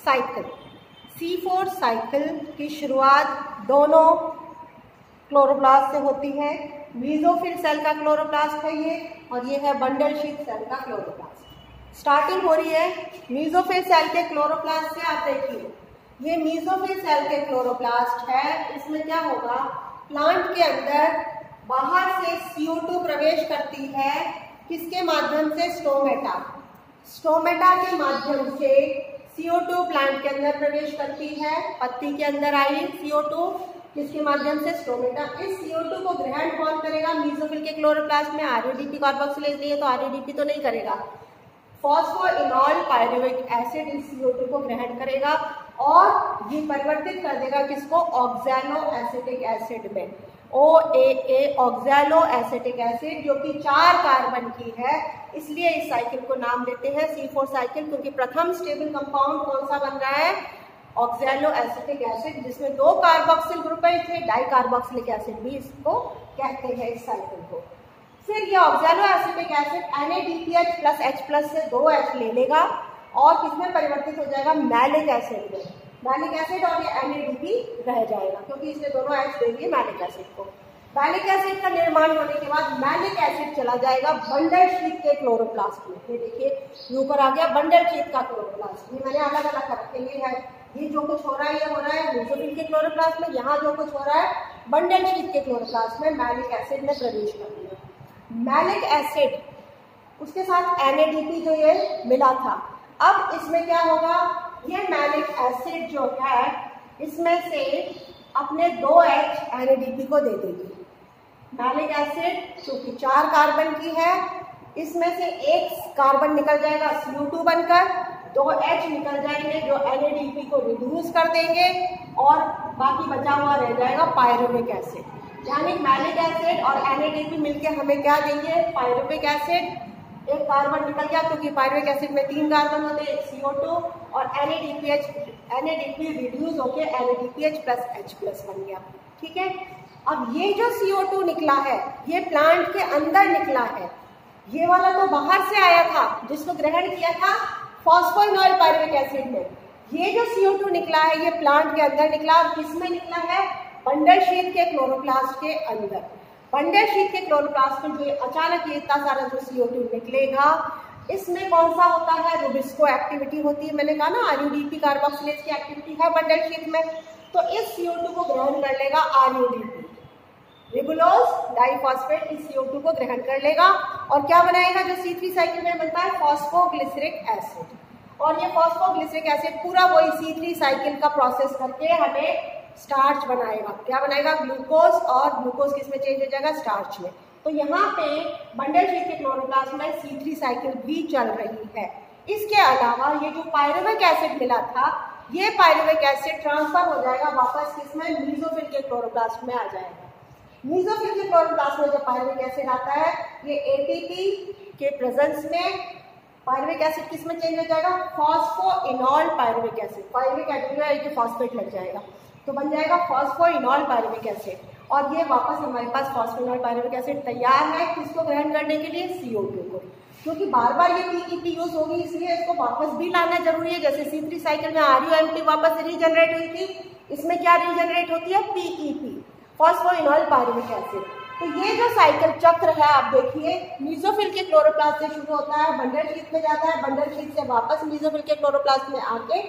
Cycle, C4 cycle की शुरुआत दोनों क्लोरोप्लास्ट से होती है। मीजोफिल सेल का क्लोरोप्लास्ट है ये, और ये है बंडल शीथ सेल का क्लोरोप्लास्ट। स्टार्टिंग हो रही है मीजोफिल सेल के क्लोरोप्लास्ट से। आप देखिए ये मीजोफिल सेल के क्लोरोप्लास्ट है। इसमें क्या होगा, प्लांट के अंदर बाहर से CO2 प्रवेश करती है, किसके माध्यम से, स्टोमेटा। स्टोमेटा के माध्यम से CO2 प्लांट के अंदर प्रवेश करती है। पत्ती के अंदर आई CO2, किसके माध्यम से, स्टोमेटा। इस CO2 को ग्रहण कौन करेगा, मीजोफिल के क्लोरोप्लास्ट में RUDP कार्बोक्सिलेज लिए, तो RUDP तो नहीं करेगा, फॉस्फोइनॉल पायरुविक एसिड इस CO2 को ग्रहण करेगा और ये परिवर्तित कर देगा किसको, ऑक्सैलो एसिटिक एसिड में, OAA ऑक्सैलो एसिटिक एसिड, जो कि 4 कार्बन की है। इसलिए इस साइकिल को नाम देते हैं C4 साइकिल, क्योंकि प्रथम स्टेबल कंपाउंड कौन सा बन रहा है, ऑक्सैलो एसिटिक एसिड, जिसमें 2 कार्बोक्सिल ग्रुप थे, डाई कार्बोक्सिलिक एसिड भी इसको कहते हैं, इस साइकिल को। फिर ये oxalo acetic acid NADPH plus H+ से 2 H ले लेगा और किसमें परिवर्तित हो जाएगा, मैलिक एसिड में। मैलिक एसिड और ये NADP रह जाएगा, क्योंकि इसमें दोनों H देंगे मैलिक एसिड को। मैलिक एसिड का निर्माण होने के बाद मैलिक एसिड चला जाएगा बंडल शीथ के क्लोरोप्लास्ट में। ये देखिए ये ऊपर आ गया बंडल शीथ का क्लोरोप्लास्ट। ये मैंने अलग अलग कर रखे, ये है, ये जो कुछ हो रहा है ये हो रहा है मीजोफिल के क्लोरोप्लास्ट में, यहाँ जो कुछ हो रहा है बंडल शीथ के क्लोरोप्लास्ट में मैलिक एसिड ने प्रवेश कर दिया। मैलिक एसिड उसके साथ NADP जो ये मिला था, अब इसमें क्या होगा, ये मैलिक एसिड जो है इसमें से अपने 2 H NADP को दे देगी। मैलिक एसिड जो कि 4 कार्बन की है, इसमें से 1 कार्बन निकल जाएगा CO2 बनकर, 2 H निकल जाएंगे जो NADP को रिड्यूस कर देंगे और बाकी बचा हुआ रह जाएगा पायरुविक एसिड। यानी मैलिक एसिड और NADP मिलके हमें क्या देंगे, पायरुविक एसिड। 1 कार्बन निकल गया, क्योंकि पायरुविक एसिड में 3 कार्बन होते हैं, CO2 और NADP रिड्यूस होके NADPH प्लस H+ बन गया। ठीक है, अब ये जो CO2 निकला है ये प्लांट के अंदर निकला है, ये वाला तो बाहर से आया था जिसको ग्रहण किया था फॉस्फोइनॉल पायरुविक एसिड में। ये जो CO2 निकला है ये प्लांट के अंदर निकला, और किसमें निकला है, बंडल शीथ के क्लोरोप्लास्ट के अंदर। बंडल शीथ के क्लोरोप्लास्ट में जो अचानक ये इतना सारा जो CO2 निकलेगा, इसमें कौन सा होता है, रुबिस्को एक्टिविटी होती है। मैंने कहा ना RUDP कार्बोक्सिलेज की एक्टिविटी है बंडल शीथ में, तो इस CO2 को ग्रहण कर लेगा RUDP, रिबुलोज डाइफॉस्फेट, इस CO2 को ग्रहण कर लेगा और क्या बनाएगा, जो C3 साइकिल में बनता है फॉस्फोग्लिसरिक एसिड। और ये फॉस्फोग्लिसरिक एसिड पूरा वही C3 साइकिल का प्रोसेस करके हमें स्टार्च बनाएगा। क्या बनाएगा, ग्लूकोज, और ग्लूकोज किसमें चेंज हो जाएगा, स्टार्च में। तो यहाँ पे बंडल शीथ के क्लोरोप्लास्ट में C3 साइकिल भी चल रही है। इसके अलावा ये जो पायरुविक एसिड मिला था, ये पायरुविक एसिड ट्रांसफर हो जाएगा वापस किसमें, मीजोफिल के क्लोरोप्लास्ट में आ जाएगा। मीजोफिल के क्लोरोप्लास्ट में जब पायरुविक एसिड आता है, ये ATP के प्रेजेंस में पायरुविक एसिड किसमें चेंज हो जाएगा, phosphoenol pyruvic acid. Pyruvic acid phosphate लग जाएगा तो बन जाएगा फॉस्फोइनॉल पायरुविक एसिड, और ये वापस हमारे पास फॉस्फोइनॉल पायरुविक एसिड तैयार है किसको ग्रहण करने के लिए, CO2 को। क्योंकि बार बार ये PEP यूज होगी, इसलिए इसको वापस भी लाना जरूरी है। जैसे C3 साइकिल में RUMP वापस रीजनरेट हुई थी, इसमें क्या रीजनरेट होती है, PEP, फॉस्फोइनॉल पायरुविक एसिड। तो ये जो साइकिल चक्र है आप देखिए, मीजोफिल के क्लोरोप्लास्ट से शुरू होता है, बंडल शीथ में जाता है, बंडल शीथ से वापस मीजोफिल के क्लोरोप्लास्ट में आके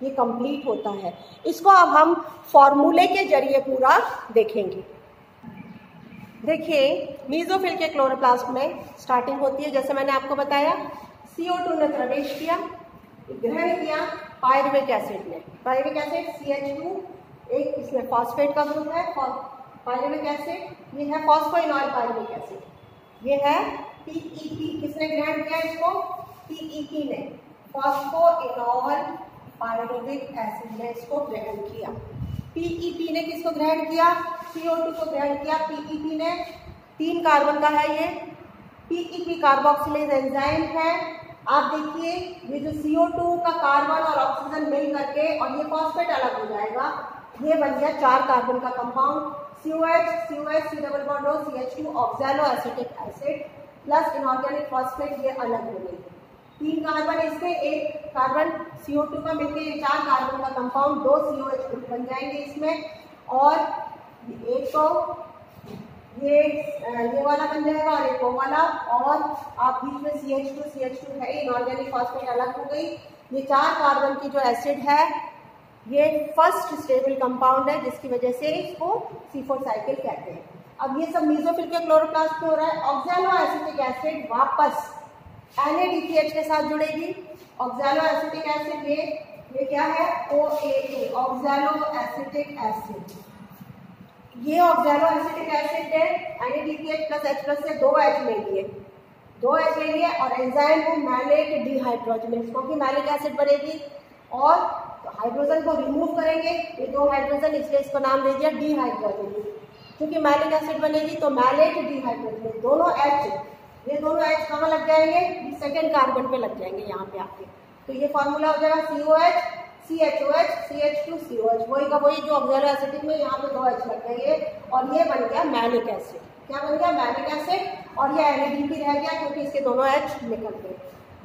ये कंप्लीट होता है। इसको अब हम फॉर्मूले के जरिए पूरा देखेंगे। देखिए मीजोफिल के क्लोरोप्लास्ट में स्टार्टिंग होती है, जैसे मैंने आपको बताया, CO2 ने प्रवेश किया, ग्रहण किया पायरुविक एसिड ने। पायरुविक एसिड CH2, एक इसमें फॉस्फेट का ग्रुप है, पायरुविक एसिड, ये है फॉस्फोइनॉल पायरुविक एसिड, ये है PEP। किसने ग्रहण किया इसको, PEP ने, फॉस्फोइनॉल पायरुविक एसिड ने इसको ग्रहण किया। PEP ने किसको ग्रहण किया, CO2 को ग्रहण किया। PEP ने 3 कार्बन का है, ये PEP कार्बोक्सिलेज एंजाइम है। आप देखिए ये जो CO2 का कार्बन और ऑक्सीजन मिल करके और ये फॉस्फेट अलग हो जाएगा, ये बन गया 4 कार्बन का compound, COH, COH, C double bond O, CH2 oxalo acetic acid plus inorganic phosphate, ये अलग हो गई। 3 कार्बन इसमें, एक कार्बन CO2 का मिलकर ये 4 कार्बन का कंपाउंड 2 COH ग्रुप बन जाएंगे इसमें। और एक तो ये वाला बन जाएगा और एक वो वाला, और आप बीच में CH2 है, इनऑर्गेनिक फॉस्फेट अलग हो गई। ये 4 कार्बन की जो एसिड है ये फर्स्ट स्टेबल कंपाउंड है, जिसकी वजह से इसको C4 साइकिल कहते हैं। अब ये सब मेसोफिल के क्लोरोप्लास्ट में हो रहा है। ऑक्सैलो एसिटिक एसिड वापस NADPH के साथ जुड़ेगी। ऑक्सैलो एसिटिक एसिड ये क्या है, OAA, ऑक्सैलो एसिटिक एसिड। ये ऑक्सैलो एसिटिक एसिड है, NADPH प्लस H+ से 2 H ले लिए और एंजाइम है मैलेट डिहाइड्रोजनेज, क्योंकि मैलिक एसिड बनेगी और हाइड्रोजन को रिमूव करेंगे, ये 2 हाइड्रोजन, इसलिए इसको नाम दे दिया डिहाइड्रोजनेज। क्योंकि मैलिक एसिड बनेगी तो मैलेट डिहाइड्रोजनेज, दोनों H, ये दोनों H कहाँ लग जाएंगे, सेकेंड कार्बन पे लग जाएंगे यहाँ पे आके। तो ये फॉर्मूला हो जाएगा COH CHOH CH2COH, वही का वही जो ऑक्सैलो एसिटिक में यहाँ पे 2 H लग गए और ये बन गया मैलिक एसिड। क्या बन गया, मैलिक एसिड। और ये NADP रह गया क्योंकि इसके दोनों H निकल गए।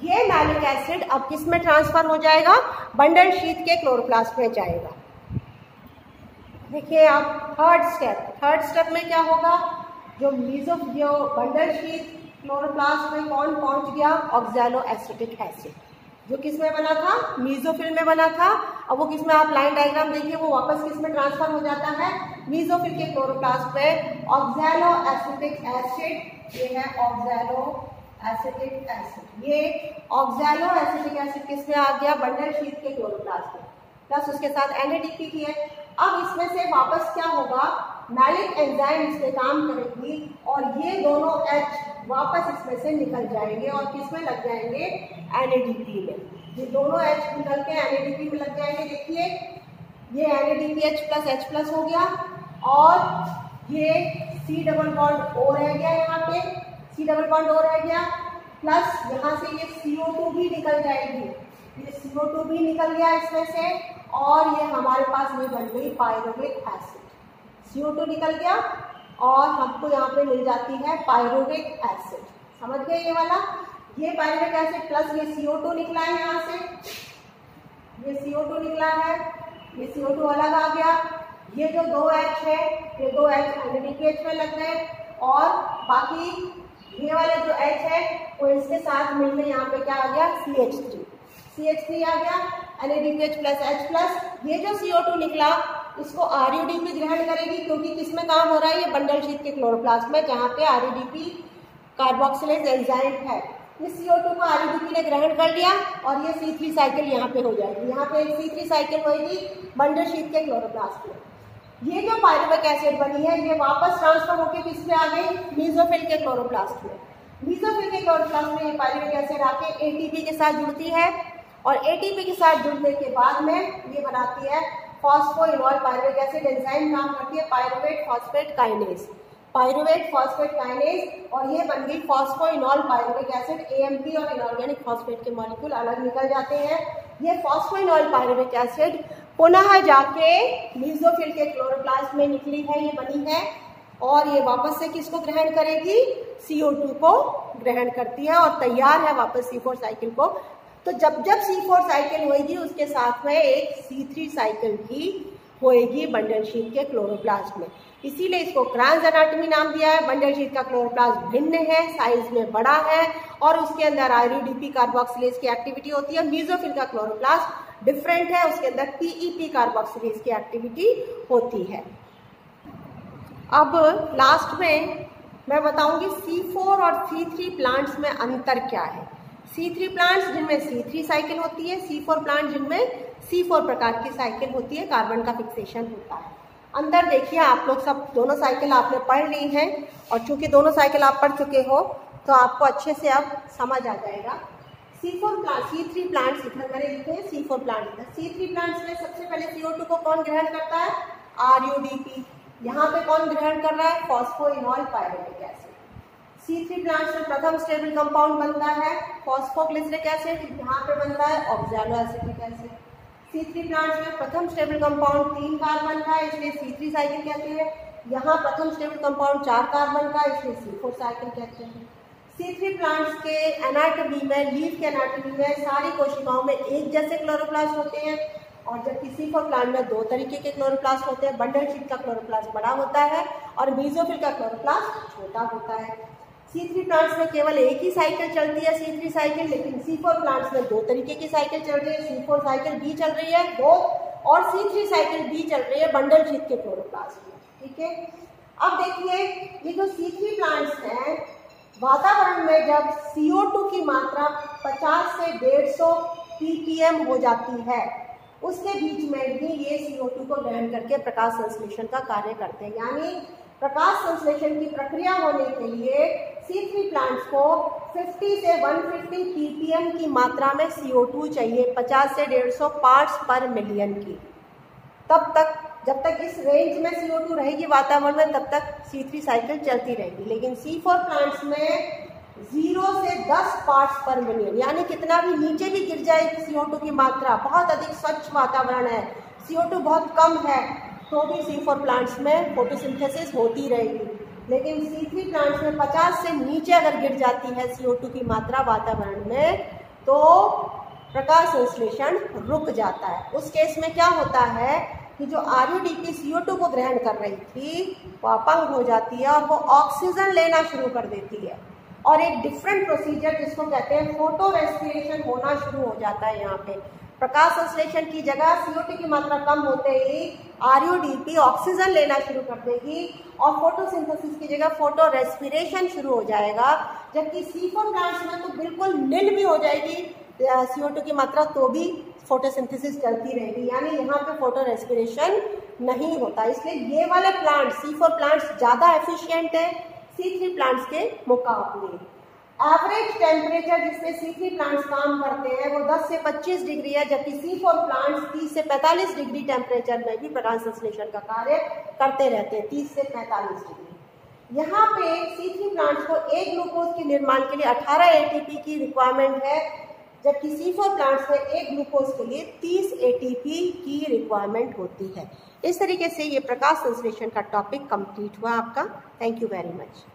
ये मैलिक एसिड अब किस में ट्रांसफर हो जाएगा, बंडल शीट के क्लोरोप्लास्ट में जाएगा। देखिए आप थर्ड स्टेप में क्या होगा, जो बंडल शीट क्लोरोप्लास्ट में कौन पहुंच गया, ऑक्सैलो एसिटिक एसिड, जो किस में बना था, मीजोफिल में बना था। अब वो किस में, आप लाइन डायग्राम देखिए, वो वापस किस में ट्रांसफर हो जाता है, मीजोफिल के क्लोरोप्लास्ट में। ऑक्सैलो एसिटिक एसिड, ये है ऑक्सैलो एसिटिक एसिड, ये ऑक्सैलो एसिटिक एसिड किस में आ गया, बंडल शीट के क्लोरोप्लास्ट में, प्लस उसके साथ NADP की है। अब इसमें से वापस क्या होगा, मैलिक एंजाइम इसमें काम करेगी और ये दोनों H वापस इसमें से निकल जाएंगे और किसमें लग जाएंगे, NADP में। ये दोनों H निकल के NADP में लग जाएंगे। देखिए ये NADPH प्लस H+ हो गया और ये C डबल बॉन्ड O रह गया, यहाँ पे C डबल बॉन्ड O रह गया, प्लस यहाँ से ये CO2 भी निकल जाएगी, ये CO2 भी निकल गया इसमें से, और ये हमारे पास ये बन गई पायरुविक एसिड। CO2 निकल गया और हमको यहाँ पे मिल जाती है पायरुविक एसिड। समझ गए ये वाला, ये पायरुविक एसिड प्लस ये CO2 निकला है, यहाँ से ये CO2 निकला है, ये CO2 अलग आ गया। ये जो 2 H है, ये 2 H NADPH में लग गए और बाकी ये वाले जो H है वो इसके साथ मिलकर यहाँ पे क्या आ गया, CH3 आ गया, NADPH प्लस H+। ये जो CO2 निकला इसको RUDP ग्रहण करेगी, क्योंकि किसमें काम हो रहा है, ये बंडल शीट के क्लोरोप्लास्ट में, जहाँ पे RUDP कार्बोक्सिलेज एंजाइम है। इस CO2 को RUDP ने ग्रहण कर लिया और ये C3 साइकिल यहाँ पे हो जाएगी, यहाँ पे एक C3 साइकिल होगी बंडल शीट के क्लोरोप्लास्ट में। ये जो पायरुविक एसिड बनी है ये वापस ट्रांसफर होकर किसमें आ गई, मीजोफिल के क्लोरोप्लास्ट में। मीजोफिल के क्लोरोप्लास्ट में ये पायरुविक एसिड आके ATP के साथ जुड़ती है और ATP के साथ जुड़ने के बाद में ये बनाती है फॉस्फोइनॉल पायरुविक एसिड। एंजाइम काम करती है पायरुवेट फॉस्फेट काइनेज, और ये बन गई फॉस्फोइनॉल पायरुविक एसिड। AMP और इनऑर्गेनिक फॉस्फेट के मॉलिक्यूल अलग निकल जाते हैं। ये फॉस्फोइनॉल पायरुविक एसिड पुनः जाके मीजोफिल के क्लोरोप्लास्ट में निकली है, ये बनी है, और ये वापस से किसको ग्रहण करेगी, CO2 को ग्रहण करती है और तैयार है वापस C4 साइकिल को। तो जब C4 साइकिल होगी उसके साथ में एक C3 साइकिल भी होएगी बंडल शीट के क्लोरोप्लास्ट में, इसीलिए इसको क्रांज एनाटॉमी नाम दिया है। बंडल शीट का क्लोरोप्लास्ट भिन्न है, साइज में बड़ा है और उसके अंदर RUDP कार्बोक्सिलेज की एक्टिविटी होती है। मीजोफिल का क्लोरोप्लास्ट डिफरेंट है, उसके अंदर PEP कार्बोक्सिलेज की एक्टिविटी होती है। अब लास्ट में मैं बताऊंगी C4 और C3 प्लांट्स में अंतर क्या है। C3 प्लांट्स जिनमें C3 साइकिल होती है, C4 प्लांट जिनमें C4 प्रकार की साइकिल होती है, कार्बन का फिक्सेशन होता है। अंदर देखिए, आप लोग सब दोनों साइकिल आपने पढ़ ली हैं और चूंकि दोनों साइकिल आप पढ़ चुके हो तो आपको अच्छे से अब समझ आ जाएगा। C3 प्लांट्स इधर मैंने लिखे हैं, C4 प्लांट। C3 प्लांट्स में सबसे पहले CO2 को कौन ग्रहण करता है, RUDP। यहाँ पे कौन ग्रहण कर रहा है, phosphoenol pyruvic acid. C3 plants में प्रथम स्टेबल कंपाउंड बनता है फॉस्फोग्लिसरिक एसिड, यहाँ पे बनता है oxalo acetic acid. C3 plants में प्रथम स्टेबल कंपाउंड 3 कार्बन का, इसलिए C3 साइकिल कहते हैं। यहाँ प्रथम स्टेबल कंपाउंड 4 कार्बन का, इसलिए C4 साइकिल कहते हैं। C3 प्लांट्स के एनाटॉमी में, लीफ के एनाटॉमी में सारी कोशिकाओं में एक जैसे क्लोरोप्लास्ट होते हैं, और जबकि C4 प्लांट में दो तरीके के क्लोरोप्लास्ट होते हैं। बंडल शीट का क्लोरोप्लास्ट बड़ा होता है और मेसोफिल का क्लोरोप्लास्ट छोटा होता है। C3 प्लांट्स में केवल एक ही साइकिल चलती है, C3 साइकिल, लेकिन C4 प्लांट्स में दो तरीके की साइकिल चल रही है। C4 साइकिल भी चल रही है दो, और C3 साइकिल भी चल रही है बंडल शीट के क्लोरोप्लास्ट में। ठीक है, अब देखिए ये जो C3 प्लांट्स हैं, वातावरण में जब CO2 की मात्रा 50 से 150 ppm हो जाती है, उसके बीच में ही ये CO2 को ग्रहण करके प्रकाश संश्लेषण का कार्य करते हैं। यानी प्रकाश संश्लेषण की प्रक्रिया होने के लिए C3 प्लांट्स को 50 से 150 ppm की मात्रा में CO2 चाहिए, 50 से 150 पार्ट्स पर मिलियन की। तब तक, जब तक इस रेंज में CO2 रहेगी वातावरण में, तब तक C3 साइकिल चलती रहेगी। लेकिन C4 प्लांट्स में 0 से 10 पार्ट्स पर मिलियन, यानी कितना भी नीचे भी गिर जाए CO2 की मात्रा, बहुत अधिक स्वच्छ वातावरण है, CO2 बहुत कम है, तो भी C4 प्लांट्स में फोटोसिंथेसिस होती रहेगी। लेकिन C3 प्लांट्स में 50 से नीचे अगर गिर जाती है CO2 की मात्रा वातावरण में, तो प्रकाश संश्लेषण रुक जाता है। उस केस में क्या होता है कि जो RUDP CO2 को ग्रहण कर रही थी वो अपंग हो जाती है और वो ऑक्सीजन लेना शुरू कर देती है, और एक डिफरेंट प्रोसीजर जिसको कहते हैं फोटो रेस्पिरेशन होना शुरू हो जाता है। यहाँ पे प्रकाश संश्लेषण की जगह CO2 की मात्रा कम होते ही RUDP ऑक्सीजन लेना शुरू कर देगी और फोटोसिंथेसिस की जगह फोटो रेस्पिरेशन शुरू हो जाएगा। जबकि C4 प्लांट्स में तो बिल्कुल निल भी हो जाएगी CO2 की मात्रा, तो भी फोटोसिंथेसिस चलती रहेगी, यानी यहाँ पे फोटो रेस्पिरेशन नहीं होता। इसलिए ये वाले प्लांट C4 प्लांट्स ज़्यादा एफिशिएंट है C3 प्लांट्स के मुकाबले। एवरेज टेम्परेचर जिसमें C3 प्लांट्स काम करते हैं वो 10 से 25 डिग्री है, जबकि C4 प्लांट्स 30 से 45 डिग्री टेम्परेचर में भी प्रकाश संश्लेषण का कार्य करते रहते हैं, 30 से 45 डिग्री। यहाँ पे C3 प्लांट्स को एक ग्लूकोज के निर्माण के लिए 18 ATP की रिक्वायरमेंट है, जबकि C4 प्लांट्स में एक ग्लूकोज के लिए 30 ATP की रिक्वायरमेंट होती है। इस तरीके से ये प्रकाश संश्लेषण का टॉपिक कंप्लीट हुआ आपका। Thank you very much.